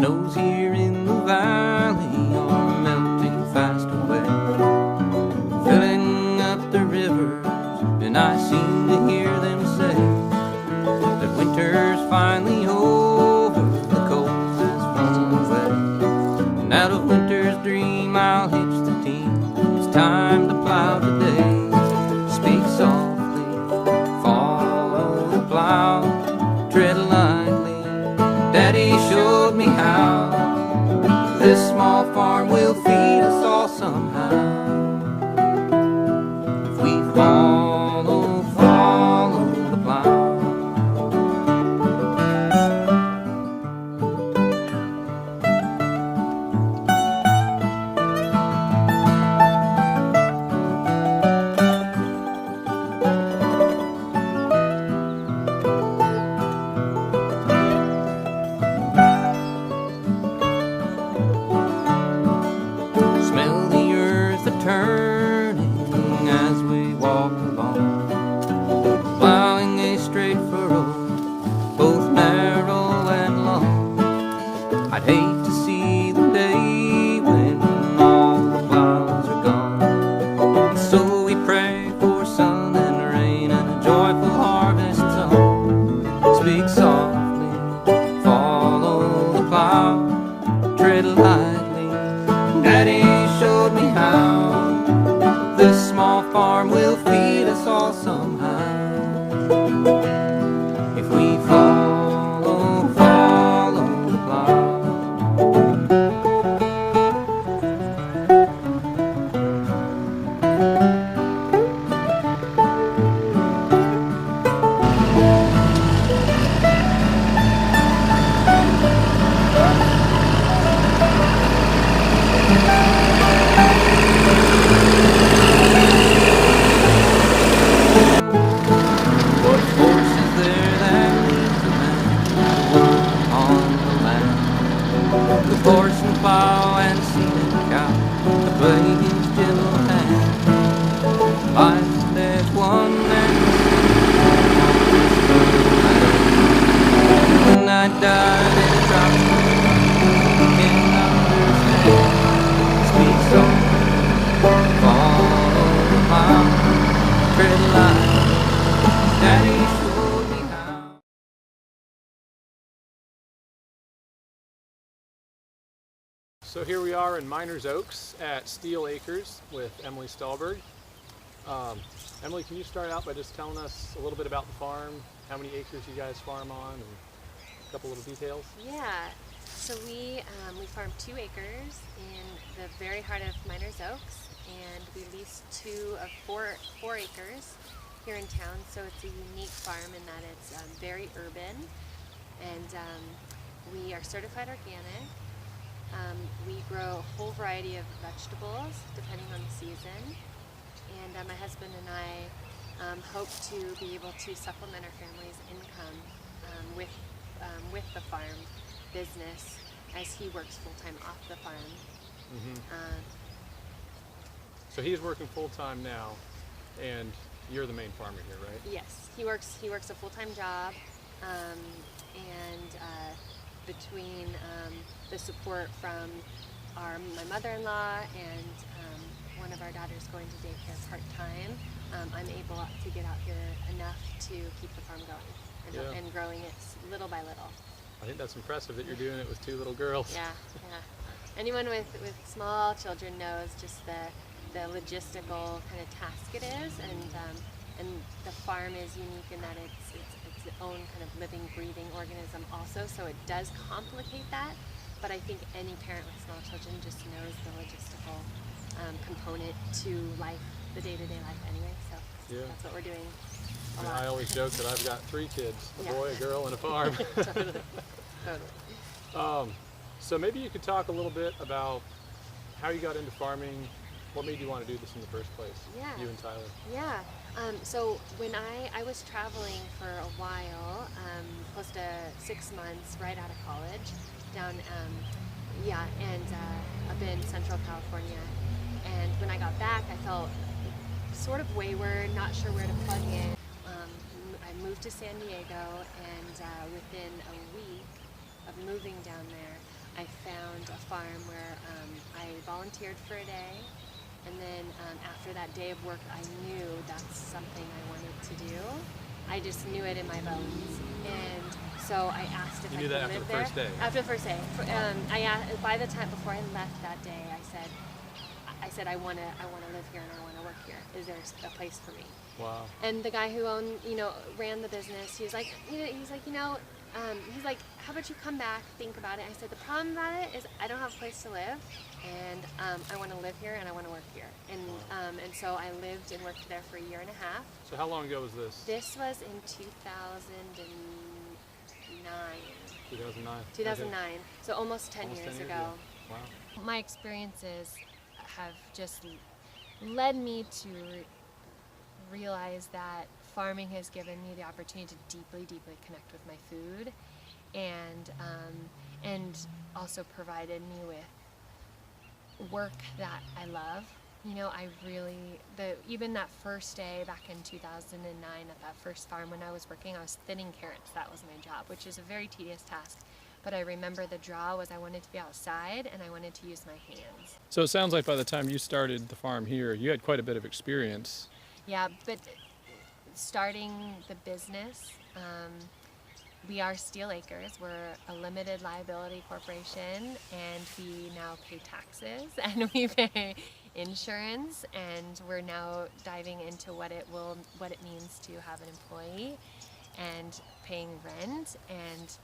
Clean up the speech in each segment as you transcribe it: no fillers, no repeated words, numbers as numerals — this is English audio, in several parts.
snows here in the valley are melting fast away, filling up the rivers, and I seem to hear them say that winter's finally over, the cold has flown away. And out of winter's dream I'll hitch the team, it's time to plow today. Speak softly, follow the plow, tread lightly, Daddy showed me how. This small farm will feed us all somehow, if we follow the plow. Smell the earth a-turning as we walk along, plowing a straight furrow, both narrow and long. I'd hate to see the day when all the plows are gone. And so we pray for sun and rain and a joyful harvest song. Speak softly, follow the plow, tread lightly, Daddy showed me how. This small farm will feed us all somehow, if we follow the plow. What force is there that leads a man to work on the land? The horse and plow and seed and cow, to play his gentle hand. Life and death, one man when I died in a drop, can't understand. Speak softly, follow the plow, tread lightly, Daddy showed me how. So here we are in Miners Oaks at Steel Acres with Emily Stahlberg. Emily, can you start out by just telling us a little bit about the farm, how many acres you guys farm on, and a couple little details? Yeah, so we farm 2 acres in the very heart of Miners Oaks, and we lease 2 of 4 acres here in town. So it's a unique farm in that it's very urban, and we are certified organic. We grow a whole variety of vegetables depending on the season, and my husband and I hope to be able to supplement our family's income with the farm business as he works full-time off the farm. So he's working full-time now, and you're the main farmer here, right? Yes, he works a full-time job, and between the support from my mother-in-law and one of our daughters going to daycare part-time, I'm able to get out here enough to keep the farm going and growing it little by little. I think that's impressive that you're doing it with 2 little girls. Yeah. Anyone with small children knows just the logistical kind of task it is, and the farm is unique in that it's its own kind of living, breathing organism also, so it does complicate that, but I think any parent with small children just knows the logistical component to life, the day-to-day life anyway, so that's what we're doing a lot. I always joke that I've got 3 kids, a boy, a girl, and a farm. Totally. So maybe you could talk a little bit about how you got into farming, what made you want to do this in the first place, you and Tyler? Yeah. So when I was traveling for a while, close to 6 months right out of college, down, up in Central California. And when I got back, I felt sort of wayward, not sure where to plug in. I moved to San Diego, and within a week of moving down there, I found a farm where I volunteered for a day, and then after that day of work, I knew that's something I wanted to do. I just knew it in my bones, and so I asked if You I knew could that after live the there. first day? After the first day, by the time before I left that day, I said I want to live here and I want to work here. Is there a place for me? Wow. And the guy who ran the business, he's like, how about you come back, think about it. I said, the problem about it is I don't have a place to live, and I want to live here and I want to work here. And so I lived and worked there for a year and a half. So how long ago was this? This was in 2009. 2009. 2009. So almost 10 Almost years 10 years ago. ago. Wow. My experiences have just led me to realize that farming has given me the opportunity to deeply connect with my food, and also provided me with work that I love. Even that first day back in 2009 at that first farm when I was working, I was thinning carrots. That was my job, which is a very tedious task. But I remember the draw was I wanted to be outside and I wanted to use my hands. So it sounds like by the time you started the farm here, you had quite a bit of experience. Yeah, but starting the business, we are Steel Acres. We're a limited liability corporation, and we now pay taxes and we pay insurance, and we're now diving into what it means to have an employee and paying rent and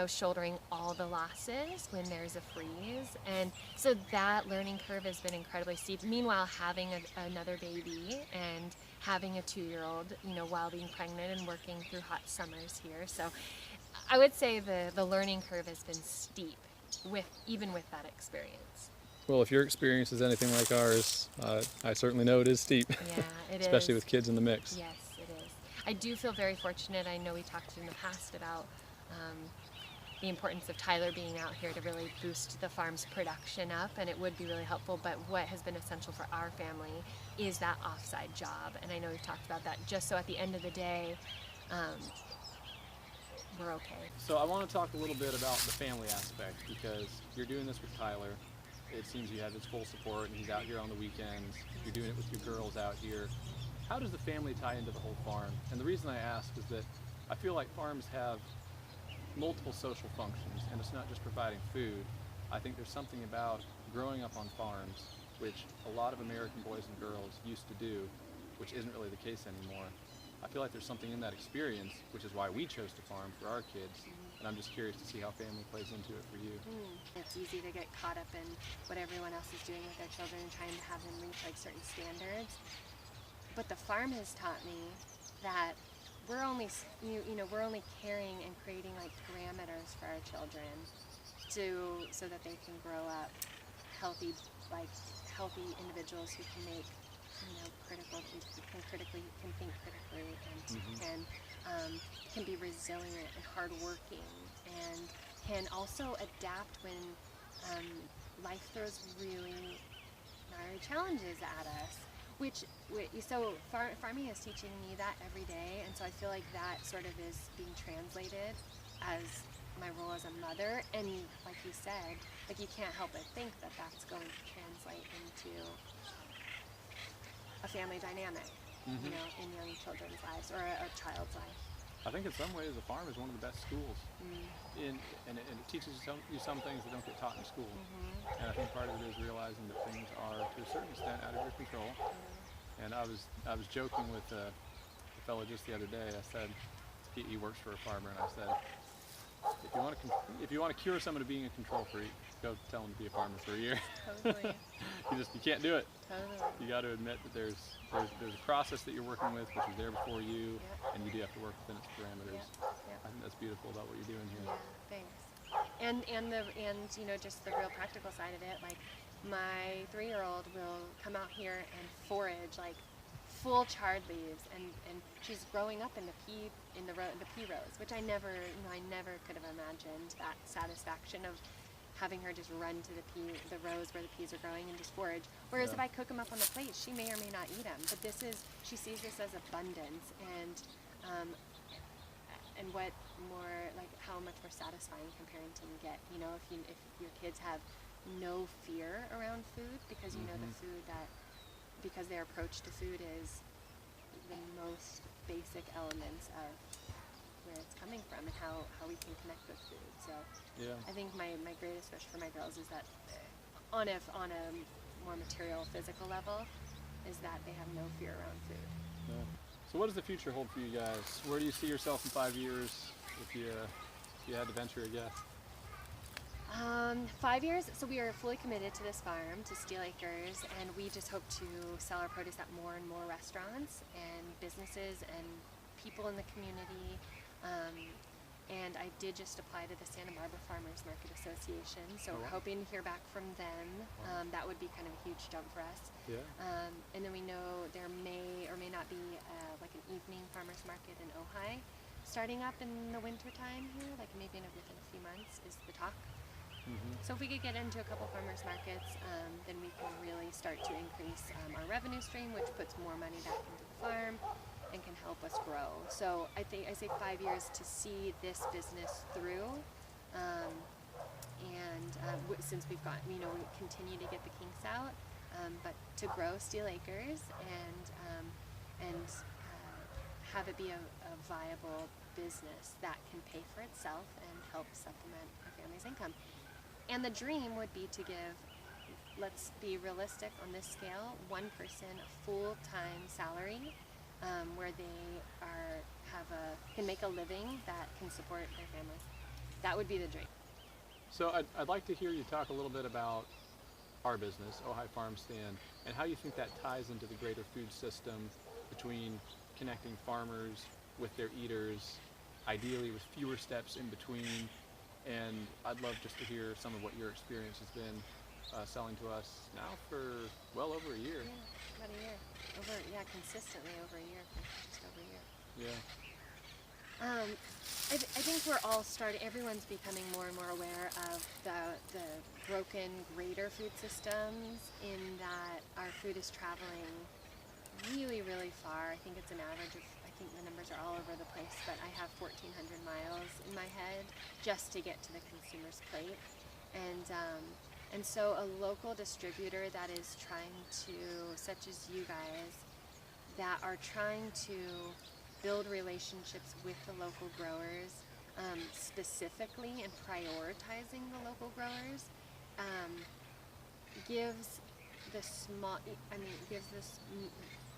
shouldering all the losses when there's a freeze. And so that learning curve has been incredibly steep. Meanwhile, having another baby and having a 2-year-old, while being pregnant and working through hot summers here. So I would say the learning curve has been steep even with that experience. Well, if your experience is anything like ours, I certainly know it is steep. Yeah, it Especially is. with kids in the mix. Yes, it is. I do feel very fortunate. I know we talked in the past about the importance of Tyler being out here to really boost the farm's production up, and it would be really helpful, but what has been essential for our family is that offside job, and I know we've talked about that, just so at the end of the day, we're okay. So I want to talk a little bit about the family aspect, because you're doing this with Tyler. It seems you have his full support, and he's out here on the weekends. You're doing it with your girls out here. How does the family tie into the whole farm? And the reason I ask is that I feel like farms have multiple social functions, and it's not just providing food. I think there's something about growing up on farms, which a lot of American boys and girls used to do, which isn't really the case anymore. I feel like there's something in that experience, which is why we chose to farm for our kids, and I'm just curious to see how family plays into it for you. It's easy to get caught up in what everyone else is doing with their children and trying to have them reach certain standards. But the farm has taught me that we're only caring and creating parameters for our children so that they can grow up healthy individuals who can make can think critically and can be resilient and hardworking and can also adapt when life throws really gnarly challenges at us. Farming is teaching me that every day, and so I feel like that sort of is being translated as my role as a mother, and like you said, you can't help but think that that's going to translate into a family dynamic, in young children's lives or a child's life. I think in some ways the farm is one of the best schools, and it teaches you some things that don't get taught in school. And I think part of it is realizing that things are, to a certain extent, out of your control. And I was joking with a fellow just the other day. I said, he works for a farmer, and I said, if you want to cure someone of being a control freak, go tell them to be a farmer for a year. Totally. You can't do it. Totally. You got to admit that there's a process that you're working with, which is there before you, and you do have to work within its parameters. I think that's beautiful about what you're doing here. Yeah, thanks. And just the real practical side of it, my 3-year-old will come out here and forage full chard leaves, and she's growing up in the pea rows, which I never could have imagined that satisfaction of having her just run to the rows where the peas are growing and just forage. Whereas if I cook them up on the plate, she may or may not eat them. But she sees this as abundance, and what like how much more satisfying can parenting get? You know, if your kids have no fear around food because you know the food that, because their approach to food is the most basic elements of where it's coming from and how we can connect with food. So Yeah. I think my greatest wish for my girls is that on a more material, physical level, is that they have no fear around food. Yeah. So what does the future hold for you guys? Where do you see yourself in 5 years if you had to venture a guess? 5 years, so we are fully committed to this farm, to Steel Acres, and we just hope to sell our produce at more and more restaurants and businesses and people in the community. And I did just apply to the Santa Barbara Farmers Market Association, so we're hoping to hear back from them. That would be kind of a huge jump for us. Yeah. And then we know there may or may not be like an evening farmers market in Ojai starting up in the winter time here, like maybe within a few months is the talk. So if we could get into a couple farmers markets, then we can really start to increase our revenue stream, which puts more money back into the farm and can help us grow. So I say 5 years to see this business through, since we've got, we continue to get the kinks out, but to grow Steel Acres and have it be a viable business that can pay for itself and help supplement our family's income. And the dream would be to give, let's be realistic on this scale, one person a full-time salary where they can make a living that can support their family. That would be the dream. So I'd like to hear you talk a little bit about our business, Ojai Farm Stand, and how you think that ties into the greater food system between connecting farmers with their eaters, ideally with fewer steps in between. And I'd love just to hear some of what your experience has been selling to us now for well over a year. Yeah, about a year. Consistently over a year, just over a year. Yeah. I think we're all everyone's becoming more and more aware of the broken greater food systems, in that our food is traveling really, really far. I think it's an average of, I think the numbers are all over the place, but I have 1,400 miles in my head just to get to the consumer's plate. And so a local distributor that is trying to, such as you guys, that are trying to build relationships with the local growers, specifically and prioritizing the local growers, gives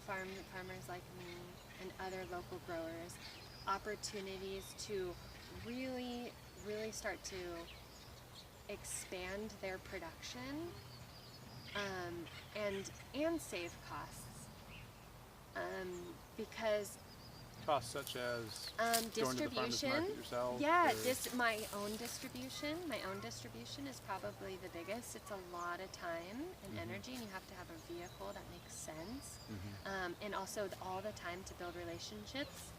farmers like me and other local growers opportunities to really, really start to expand their production and save costs, because Costs such as going to the farmers distribution. market yourself? Yeah, or- my own distribution is probably the biggest. It's a lot of time and energy, and you have to have a vehicle that makes sense, and also all the time to build relationships.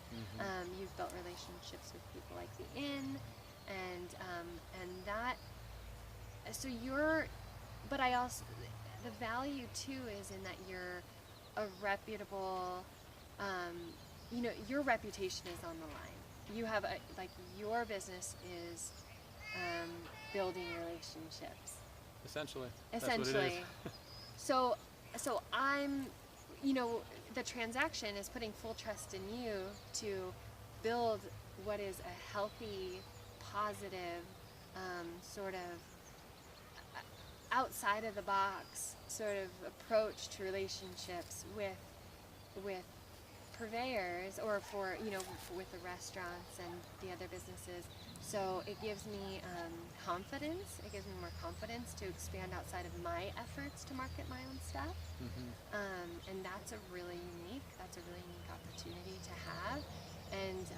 You've built relationships with people like the inn, and that. So but I also, the value too is in that you're a reputable. Your reputation is on the line. You have your business is building relationships. Essentially. Essentially. So I'm, the transaction is putting full trust in you to build what is a healthy, positive, sort of outside of the box sort of approach to relationships with purveyors, or with the restaurants and the other businesses. So it gives me confidence. It gives me more confidence to expand outside of my efforts to market my own stuff. And that's a really unique opportunity to have. And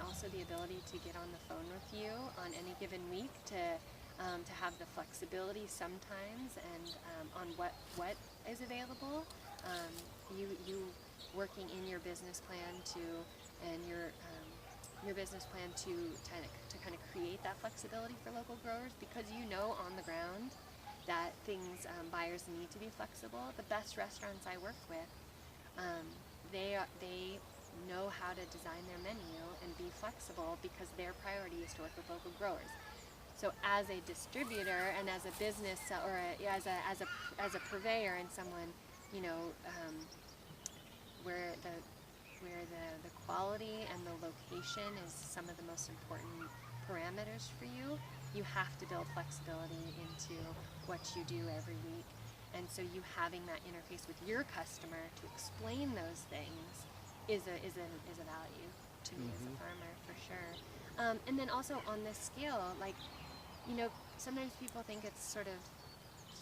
also the ability to get on the phone with you on any given week to have the flexibility sometimes and on what is available. You working in your business plan to kind of create that flexibility for local growers, because on the ground that buyers need to be flexible. The best restaurants I work with, they know how to design their menu and be flexible because their priority is to work with local growers. So as a distributor and as a business or as a purveyor and someone, you know, where the quality and the location is some of the most important parameters for you, you have to build flexibility into what you do every week. And so you having that interface with your customer to explain those things is a value to me as a farmer, for sure. And then also on this scale, like, you know, sometimes people think it's sort of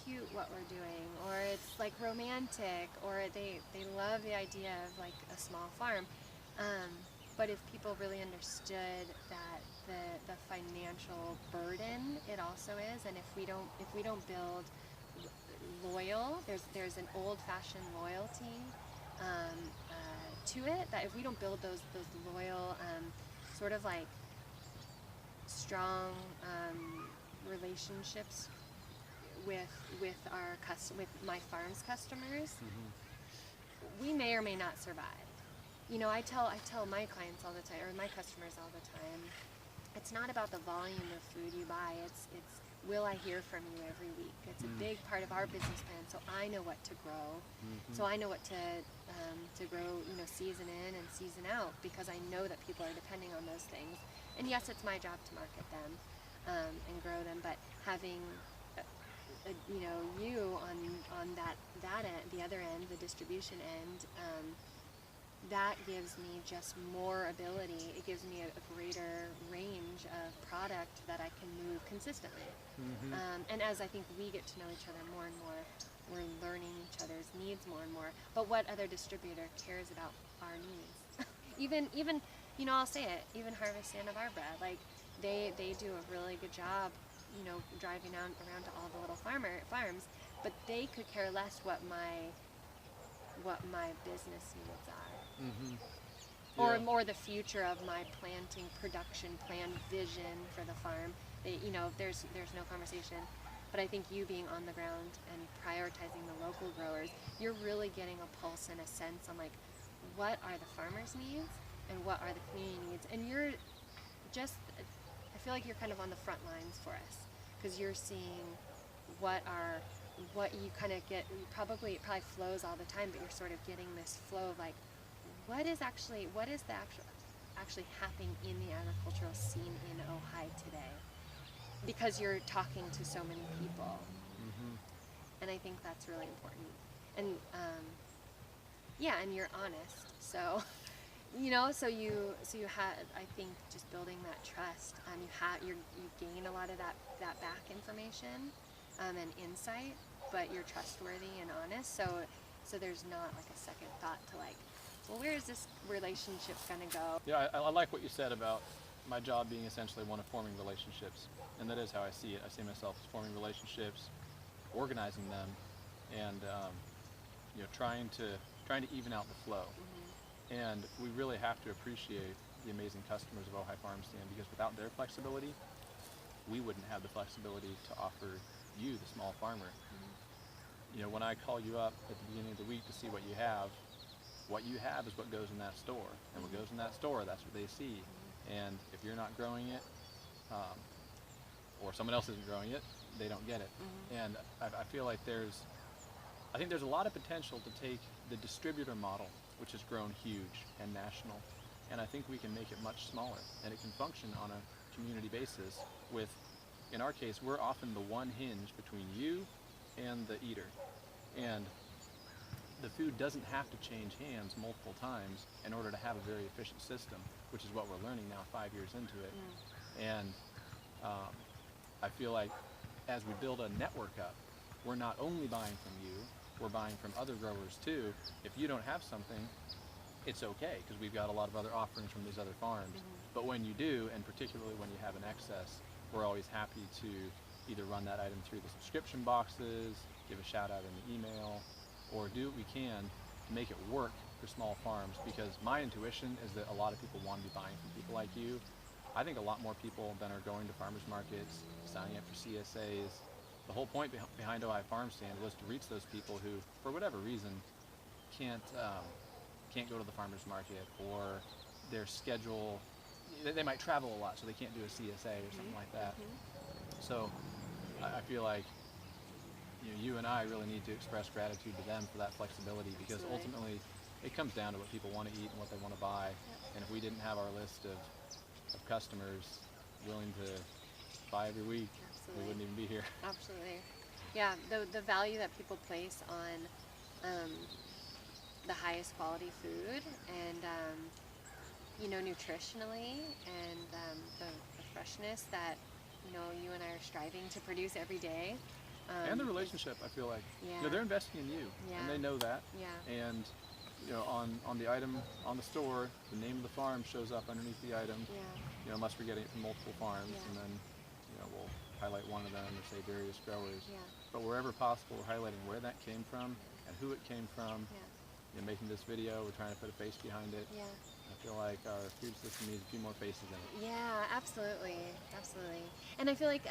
cute what we're doing, or it's like romantic, or they love the idea of like a small farm. But if people really understood that the financial burden it also is, and if we don't build loyal, there's an old-fashioned loyalty to it, that if we don't build those loyal sort of like strong relationships with my farm's customers, we may or may not survive. You know, I tell my clients all the time, or my customers all the time, it's not about the volume of food you buy, it's will I hear from you every week? It's a big part of our business plan, so I know what to grow. So I know what to grow, you know, season in and season out, because I know that people are depending on those things. And yes, it's my job to market them and grow them, but having you know, you on that end, the other end, the distribution end, that gives me just more ability. It gives me a greater range of product that I can move consistently. And as I think we get to know each other more and more, we're learning each other's needs more and more. But what other distributor cares about our needs? even you know, I'll say it, even Harvest Santa Barbara, like they do a really good job, you know, driving around to all the little farms, but they could care less what my business needs are, or the future of my planting production plan vision for the farm. You know, there's no conversation. But I think you being on the ground and prioritizing the local growers, you're really getting a pulse and a sense on like what are the farmers' needs and what are the community needs, and you're just, I feel like you're kind of on the front lines for us, because you're seeing what you kind of get. It probably flows all the time, but you're sort of getting this flow of like, what is actually happening in the agricultural scene in Ojai today, because you're talking to so many people. And I think that's really important. And and you're honest. So you know, so you had, I think, just building that trust. You gain a lot of that back information and insight, but you're trustworthy and honest. So there's not like a second thought to like, well, where is this relationship gonna go? Yeah, I like what you said about my job being essentially one of forming relationships, and that is how I see it. I see myself as forming relationships, organizing them, and you know, trying to even out the flow. And we really have to appreciate the amazing customers of Ojai Farm Stand, because without their flexibility, we wouldn't have the flexibility to offer you, the small farmer. You know, when I call you up at the beginning of the week to see what you have is what goes in that store. And what goes in that store, that's what they see. And if you're not growing it, or someone else isn't growing it, they don't get it. And I feel like there's a lot of potential to take the distributor model, which has grown huge and national, and I think we can make it much smaller, and it can function on a community basis with, in our case, we're often the one hinge between you and the eater. And the food doesn't have to change hands multiple times in order to have a very efficient system, which is what we're learning now 5 years into it. And I feel like as we build a network up, we're not only buying from you, we're buying from other growers too. If you don't have something, it's okay, because we've got a lot of other offerings from these other farms. But when you do, and particularly when you have an excess, we're always happy to either run that item through the subscription boxes, give a shout out in the email, or do what we can to make it work for small farms, because my intuition is that a lot of people want to be buying from people like you. I think a lot more people than are going to farmers markets, signing up for CSAs. The whole point behind Ojai Farm Stand was to reach those people who, for whatever reason, can't go to the farmers market, or their schedule they might travel a lot, so they can't do a CSA or something like that. So I feel like you and I really need to express gratitude to them for that flexibility, because Absolutely. ultimately it comes down to what people want to eat and what they want to buy. And if we didn't have our list of customers willing to buy every week, we Absolutely. wouldn't even be here. Absolutely. Yeah, the value that people place on the highest quality food and nutritionally, and the freshness that you and I are striving to produce every day. And the relationship, I feel like, Yeah. they're investing in you, Yeah. and they know that. Yeah. And on the item on the store, the name of the farm shows up underneath the item. Yeah. Unless we're getting it from multiple farms, Yeah. and then we'll highlight one of them or say various growers. Yeah. But wherever possible, we're highlighting where that came from and who it came from. Yeah. Making this video, we're trying to put a face behind it. Yeah. I feel like our food system needs a few more faces in it. Yeah, absolutely, absolutely. And I feel like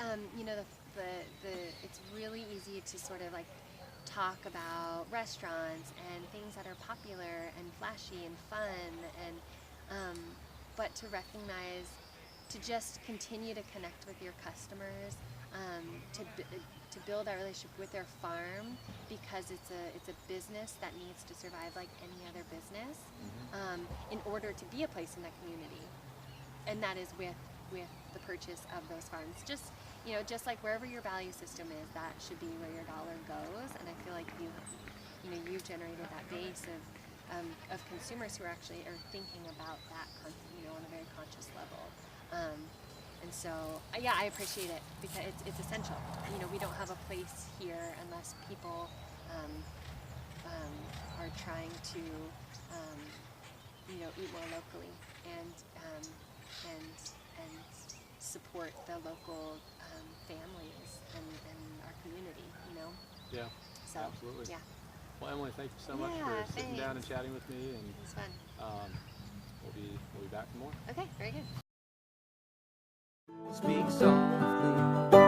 it's really easy to sort of like talk about restaurants and things that are popular and flashy and fun, and but to recognize, to just continue to connect with your customers, to build that relationship with their farm, because it's a business that needs to survive like any other business, in order to be a place in that community, and that is with the purchase of those farms. Just like wherever your value system is, that should be where your dollar goes. And I feel like you've generated that base of consumers who are thinking about that on a very conscious level. And so, yeah, I appreciate it, because it's essential. We don't have a place here unless people are trying to, eat more locally and support the local families and our community. Yeah, So, absolutely. yeah, Well, Emily, thank you so much Yeah, for sitting down and thanks. chatting with me, and it was fun. we'll be back for more. Okay, very good. Speak softly.